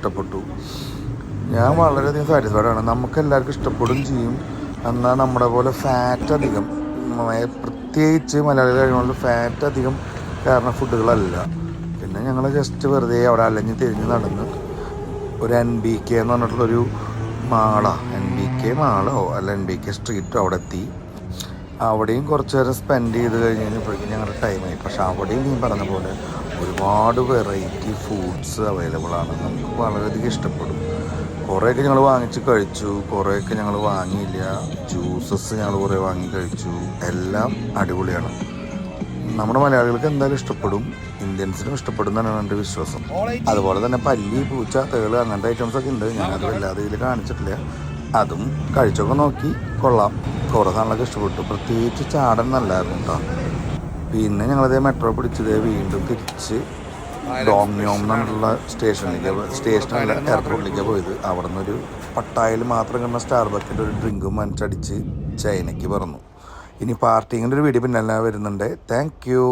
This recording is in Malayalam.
ഇഷ്ടപ്പെട്ടു. ഞാൻ വളരെയധികം സാറ്റിസ്ഫൈഡാണ്. നമുക്ക് എല്ലാവർക്കും ഇഷ്ടപ്പെടും ചെയ്യും. എന്നാൽ നമ്മുടെ പോലെ ഫാറ്റ് അധികം, പ്രത്യേകിച്ച് മലയാളികൾ കഴിയുമ്പോൾ ഫാറ്റ് അധികം കാരണം ഫുഡുകളല്ല. പിന്നെ ഞങ്ങൾ ജസ്റ്റ് വെറുതെ അവിടെ അലഞ്ഞ് തിരിഞ്ഞ് നടന്ന് ഒരു NBK എന്ന് പറഞ്ഞിട്ടുള്ളൊരു NBK മാളോ അല്ല NBK സ്ട്രീറ്റോ അവിടെ എത്തി. അവിടെയും കുറച്ച് നേരം സ്പെൻഡ് ചെയ്ത് കഴിഞ്ഞ് കഴിഞ്ഞപ്പോഴേക്കും ഞങ്ങളുടെ ടൈമായി. പക്ഷെ അവിടെയും നീ പറഞ്ഞ പോലെ ഒരുപാട് വെറൈറ്റി ഫുഡ്സ് അവൈലബിൾ ആണ്. നമുക്ക് വളരെയധികം ഇഷ്ടപ്പെടും. കുറേയൊക്കെ ഞങ്ങൾ വാങ്ങിച്ച് കഴിച്ചു, കുറേയൊക്കെ ഞങ്ങൾ വാങ്ങിയില്ല. ജ്യൂസസ് ഞങ്ങൾ കുറേ വാങ്ങി കഴിച്ചു. എല്ലാം അടിപൊളിയാണ്. നമ്മുടെ മലയാളികൾക്ക് എന്തായാലും ഇഷ്ടപ്പെടും, ഇന്ത്യൻസിനും ഇഷ്ടപ്പെടും എന്നാണ് എൻ്റെ വിശ്വാസം. അതുപോലെ തന്നെ പല്ലി, പൂച്ച, തേള് അങ്ങനത്തെ ഐറ്റംസൊക്കെ ഉണ്ട്. ഞാനത് വല്ലാതെ ഇതിൽ കാണിച്ചിട്ടില്ല. അതും കഴിച്ചൊക്കെ നോക്കി, കൊള്ളാം. കുറേ സാധനങ്ങളൊക്കെ ഇഷ്ടപ്പെട്ടു. പ്രത്യേകിച്ച് ചാടൻ നല്ലായിരുന്നു കേട്ടോ. പിന്നെ ഞങ്ങളതേ മെട്രോ പിടിച്ചതേ വീണ്ടും തിരിച്ച് ഡോംയോം എന്നുള്ള സ്റ്റേഷനിലല്ല എയർപോർട്ടിലേക്ക് പോയത്. അവിടെ നിന്നൊരു പട്ടായയിൽ മാത്രം കിട്ടുന്ന സ്റ്റാർബക്കിൻ്റെ ഒരു ഡ്രിങ്കും മനസ്സടിച്ച് ചൈനയ്ക്ക് പറന്നു. ഇനി പാർട്ടിങ്ങിൻ്റെ ഒരു വീഡിയോ പിന്നല്ല വരുന്നുണ്ട്. Thank you.